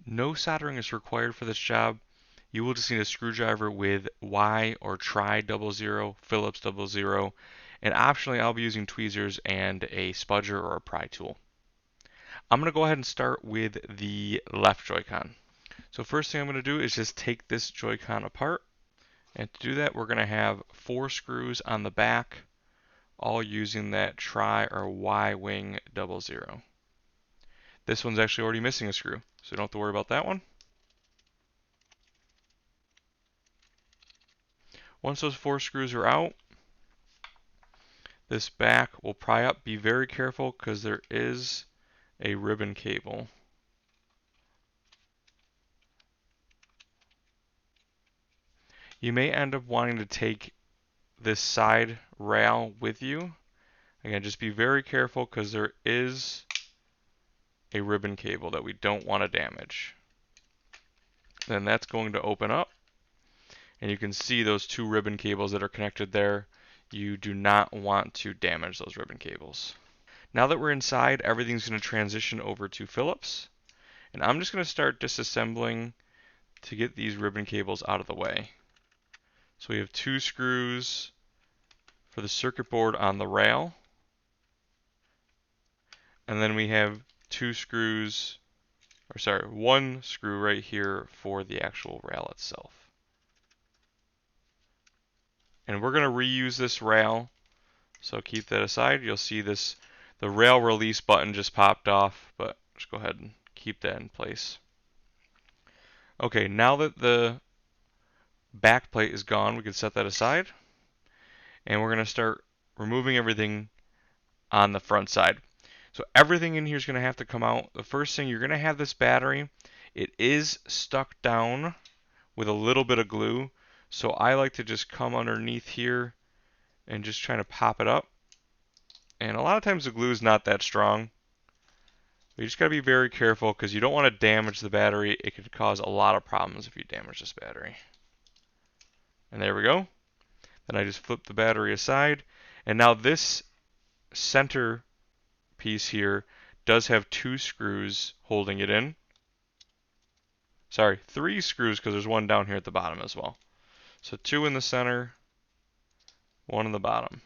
No soldering is required for this job. You will just need a screwdriver with Y or tri-00, Phillips 00, and optionally I'll be using tweezers and a spudger or a pry tool. I'm going to go ahead and start with the left Joy-Con. So first thing I'm going to do is just take this Joy-Con apart, and to do that we're going to have 4 screws on the back, all using that tri or Y-wing 00. This one's actually already missing a screw, so you don't have to worry about that one. Once those 4 screws are out, this back will pry up. Be very careful because there is a ribbon cable. You may end up wanting to take this side rail with you. Again, just be very careful because there is a ribbon cable that we don't want to damage. Then that's going to open up, and you can see those 2 ribbon cables that are connected there. You do not want to damage those ribbon cables. Now that we're inside, everything's going to transition over to Phillips, and I'm just going to start disassembling to get these ribbon cables out of the way. So we have 2 screws for the circuit board on the rail, and then we have 2 screws, or sorry, 1 screw right here for the actual rail itself. And we're going to reuse this rail, so keep that aside. You'll see this, the rail release button just popped off, but just go ahead and keep that in place. Okay, now that the back plate is gone, we can set that aside, and we're going to start removing everything on the front side. So everything in here is going to have to come out. The first thing, you're going to have this battery. It is stuck down with a little bit of glue, so I like to just come underneath here and just trying to pop it up. And a lot of times the glue is not that strong. But you just got to be very careful because you don't want to damage the battery. It could cause a lot of problems if you damage this battery. And there we go. Then I just flip the battery aside. And now this center piece here does have 2 screws holding it in. Sorry, 3 screws because there's 1 down here at the bottom as well. So 2 in the center, 1 in the bottom.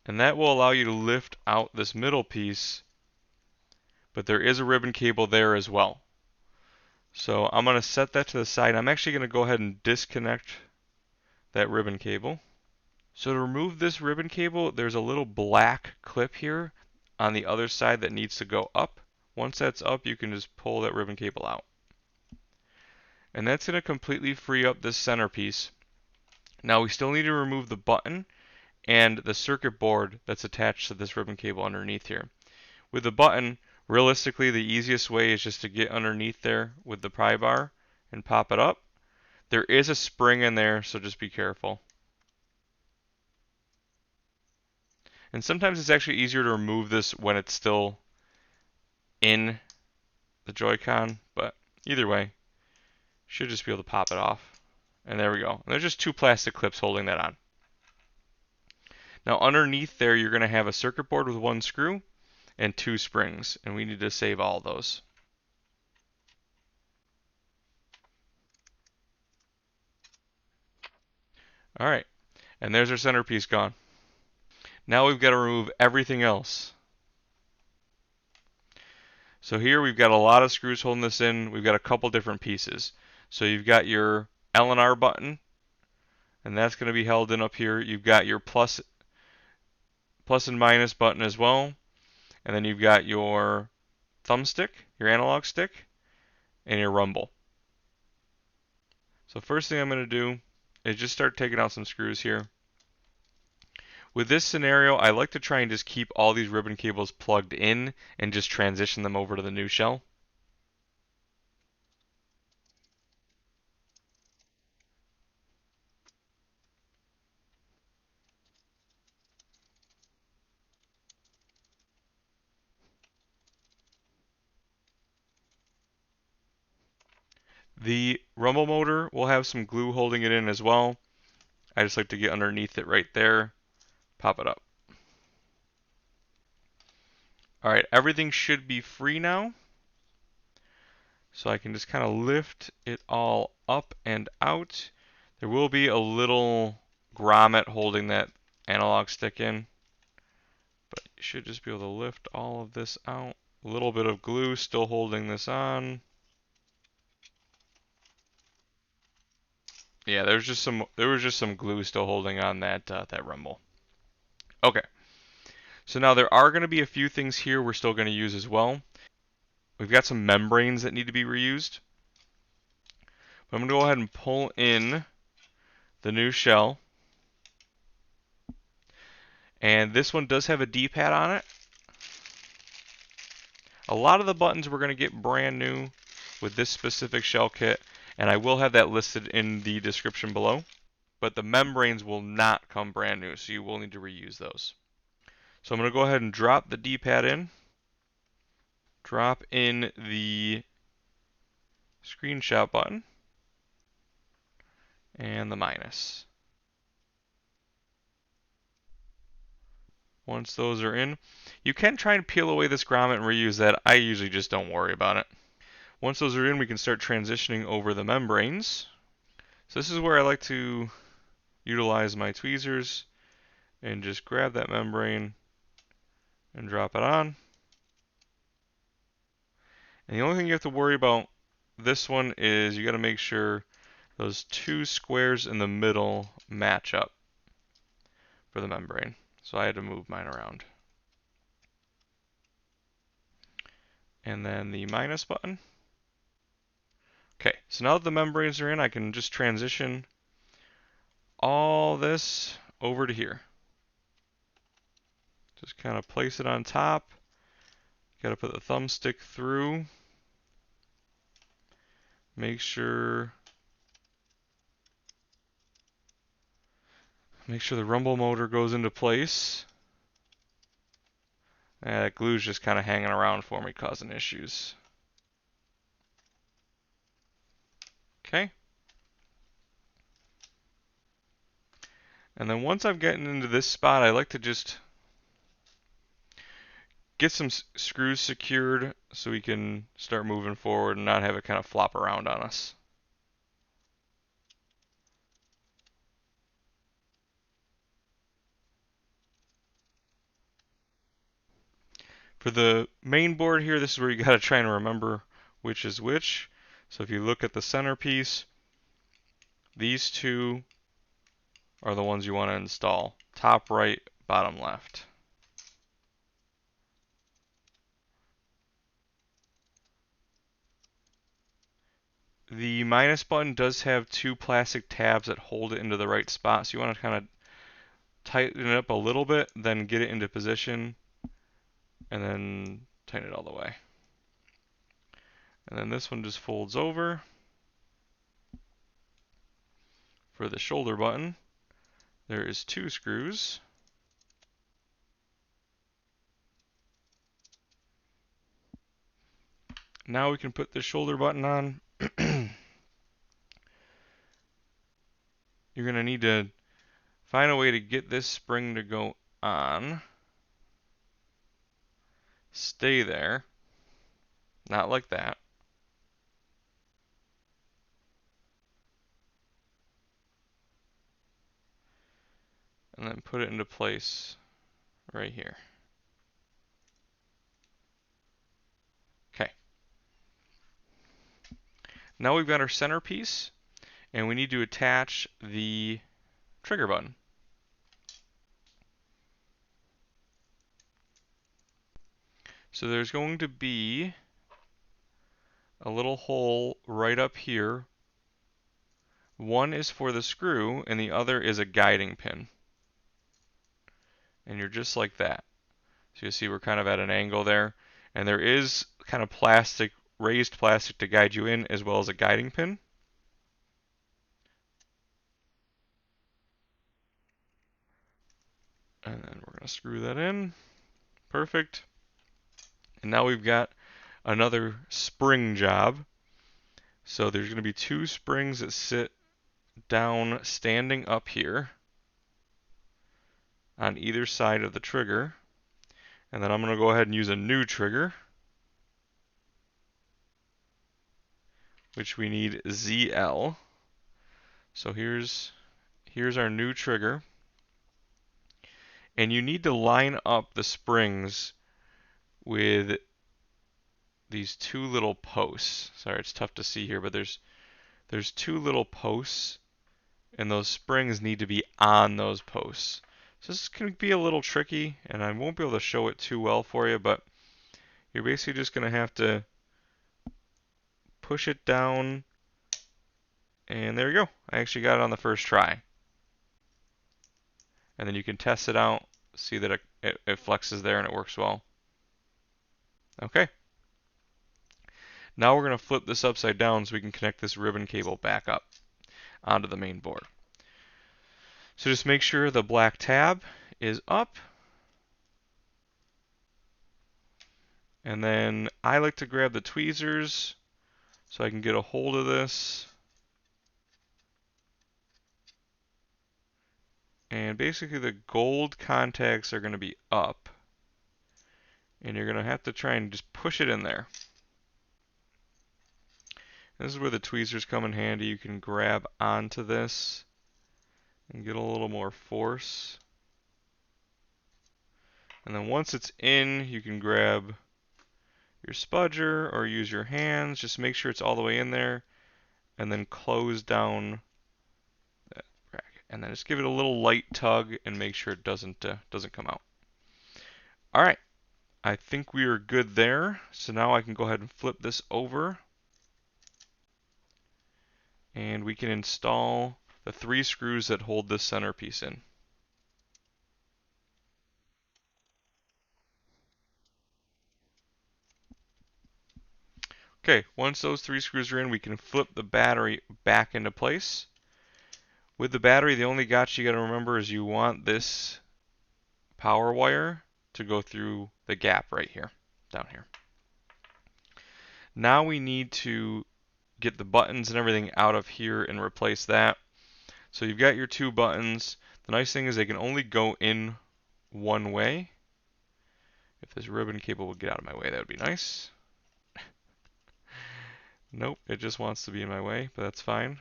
And that will allow you to lift out this middle piece, but there is a ribbon cable there as well. So I'm going to set that to the side. I'm actually going to go ahead and disconnect that ribbon cable. So to remove this ribbon cable, there's a little black clip here on the other side that needs to go up. Once that's up, you can just pull that ribbon cable out. And that's going to completely free up this centerpiece. Now we still need to remove the button and the circuit board that's attached to this ribbon cable underneath here. With the button, realistically the easiest way is just to get underneath there with the pry bar and pop it up. There is a spring in there, so just be careful. And sometimes it's actually easier to remove this when it's still in the Joy-Con, but either way, should just be able to pop it off. And there we go. And there's just 2 plastic clips holding that on. Now underneath there, you're going to have a circuit board with 1 screw and 2 springs, and we need to save all those. Alright, and there's our centerpiece gone. Now we've got to remove everything else. So here we've got a lot of screws holding this in. We've got a couple different pieces. So you've got your L and R button, and that's going to be held in up here. You've got your plus and minus button as well. And then you've got your thumbstick, your analog stick, and your rumble. So first thing I'm going to do is just start taking out some screws here. With this scenario, I like to try and just keep all these ribbon cables plugged in and just transition them over to the new shell. The rumble motor will have some glue holding it in as well. I just like to get underneath it right there, pop it up. Alright, everything should be free now. So I can just kind of lift it all up and out. There will be a little grommet holding that analog stick in, but you should just be able to lift all of this out. A little bit of glue still holding this on. Yeah, there was just some glue still holding on that rumble. Okay. So now there are going to be a few things here we're still going to use as well. We've got some membranes that need to be reused. But I'm going to go ahead and pull in the new shell. And this one does have a D-pad on it. A lot of the buttons we're going to get brand new with this specific shell kit, and I will have that listed in the description below. But the membranes will not come brand new, so you will need to reuse those. So I'm going to go ahead and drop the D-pad in. Drop in the screenshot button. And the minus. Once those are in, you can try and peel away this grommet and reuse that. I usually just don't worry about it. Once those are in, we can start transitioning over the membranes. So this is where I like to utilize my tweezers and just grab that membrane and drop it on. And the only thing you have to worry about this one is you got to make sure those two squares in the middle match up for the membrane. So I had to move mine around. And then the minus button. Okay, so now that the membranes are in, I can just transition all this over to here. Just kind of place it on top. Got to put the thumbstick through. Make sure the rumble motor goes into place. That glue's just kind of hanging around for me, causing issues. Okay. And then once I've gotten into this spot, I like to just get some screws secured so we can start moving forward and not have it kind of flop around on us. For the main board here, this is where you got to try and remember which is which. So if you look at the centerpiece, these two are the ones you want to install. Top right, bottom left. The minus button does have two plastic tabs that hold it into the right spot, so you want to kind of tighten it up a little bit, then get it into position, and then tighten it all the way. And then this one just folds over. For the shoulder button, there is two screws. Now we can put the shoulder button on. You're going to need to find a way to get this spring to go on. Stay there. Not like that. And then put it into place right here. Okay. Now we've got our centerpiece, and we need to attach the trigger button. So there's going to be a little hole right up here. One is for the screw, and the other is a guiding pin. And you're just like that. So you see we're kind of at an angle there. And there is kind of plastic, raised plastic to guide you in, as well as a guiding pin. And then we're going to screw that in. Perfect. And now we've got another spring job. So there's going to be two springs that sit down standing up here on either side of the trigger. And then I'm going to go ahead and use a new trigger. which we need ZL. So here's our new trigger. And you need to line up the springs with these two little posts. Sorry, it's tough to see here, but there's two little posts, and those springs need to be on those posts. So this can be a little tricky, and I won't be able to show it too well for you, but you're basically just going to have to push it down, and there you go. I actually got it on the first try. And then you can test it out, see that it flexes there and it works well. Okay. Now we're going to flip this upside down so we can connect this ribbon cable back up onto the main board. So just make sure the black tab is up. And then I like to grab the tweezers so I can get a hold of this. And basically the gold contacts are going to be up. And you're going to have to try and just push it in there. This is where the tweezers come in handy. You can grab onto this and get a little more force. And then once it's in, you can grab your spudger or use your hands. Just make sure it's all the way in there, and then close down that bracket. And then just give it a little light tug and make sure it doesn't come out. All right, I think we are good there. So now I can go ahead and flip this over, and we can install the 3 screws that hold this centerpiece in. Okay, once those 3 screws are in, we can flip the battery back into place. With the battery, the only gotcha you got to remember is you want this power wire to go through the gap right here, down here. Now we need to get the buttons and everything out of here and replace that. So you've got your 2 buttons. The nice thing is they can only go in one way. If this ribbon cable would get out of my way, that would be nice. Nope, it just wants to be in my way, but that's fine.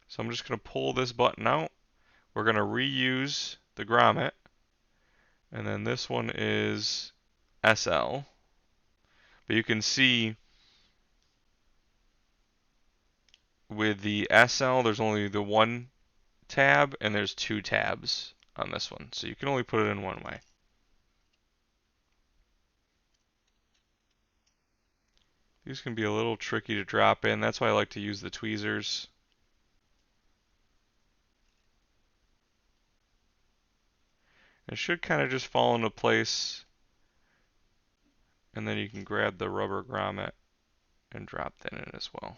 So I'm just going to pull this button out. We're going to reuse the grommet. And then this one is SL. But you can see with the SL, there's only the 1 tab, and there's 2 tabs on this one. So you can only put it in one way. These can be a little tricky to drop in. That's why I like to use the tweezers. It should kind of just fall into place. And then you can grab the rubber grommet and drop that in as well.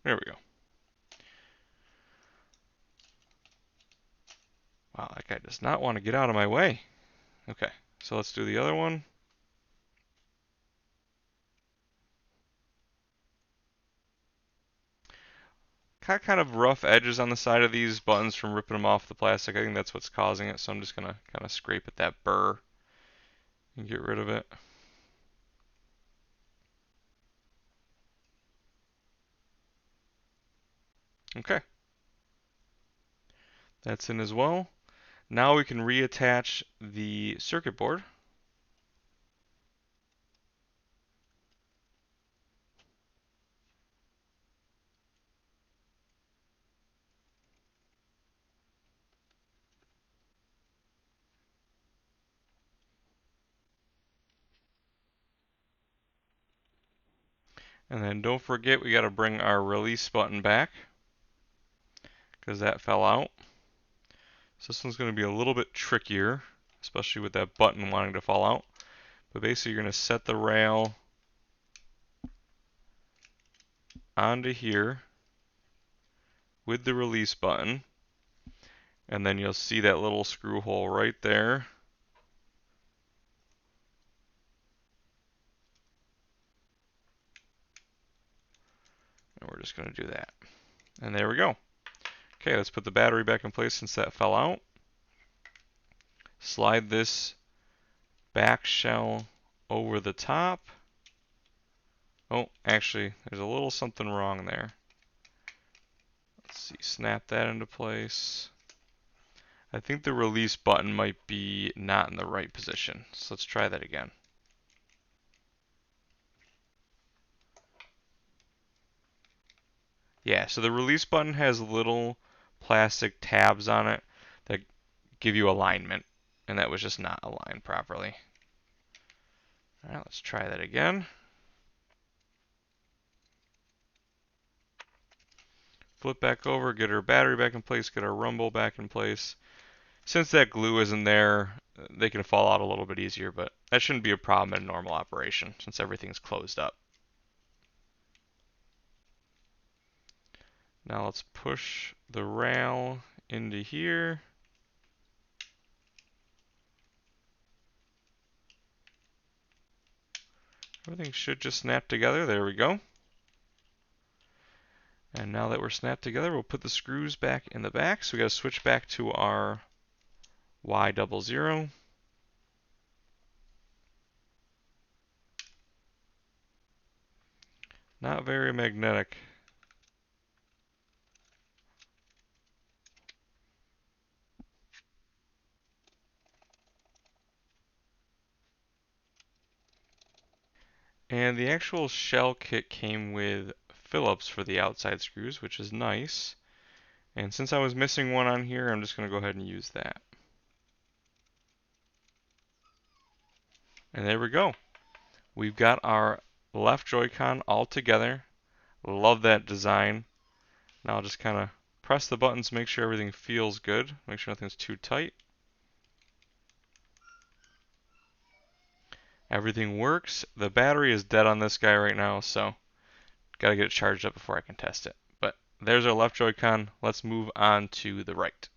There we go. Wow, that guy does not want to get out of my way. Okay, so let's do the other one. Got kind of rough edges on the side of these buttons from ripping them off the plastic. I think that's what's causing it, so I'm just going to kind of scrape at that burr and get rid of it. Okay. That's in as well. Now we can reattach the circuit board. And then don't forget we got to bring our release button back because that fell out. So this one's going to be a little bit trickier, especially with that button wanting to fall out. But basically you're going to set the rail onto here with the release button, and then you'll see that little screw hole right there. And we're just going to do that. And there we go. Okay, let's put the battery back in place since that fell out. Slide this back shell over the top. Oh, actually, there's a little something wrong there. Let's see, snap that into place. I think the release button might be not in the right position. So let's try that again. Yeah, so the release button has little plastic tabs on it that give you alignment, and that was just not aligned properly. All right, let's try that again. Flip back over, get our battery back in place, get our rumble back in place. Since that glue isn't there, they can fall out a little bit easier, but that shouldn't be a problem in normal operation since everything's closed up. Now let's push the rail into here. Everything should just snap together. There we go. And now that we're snapped together, we'll put the screws back in the back. So we got to switch back to our Y00. Not very magnetic. And the actual shell kit came with Phillips for the outside screws, which is nice. And since I was missing one on here, I'm just going to go ahead and use that. And there we go. We've got our left Joy-Con all together. Love that design. Now I'll just kind of press the buttons, make sure everything feels good, make sure nothing's too tight. Everything works. The battery is dead on this guy right now, so got to get it charged up before I can test it. But there's our left Joy-Con. Let's move on to the right.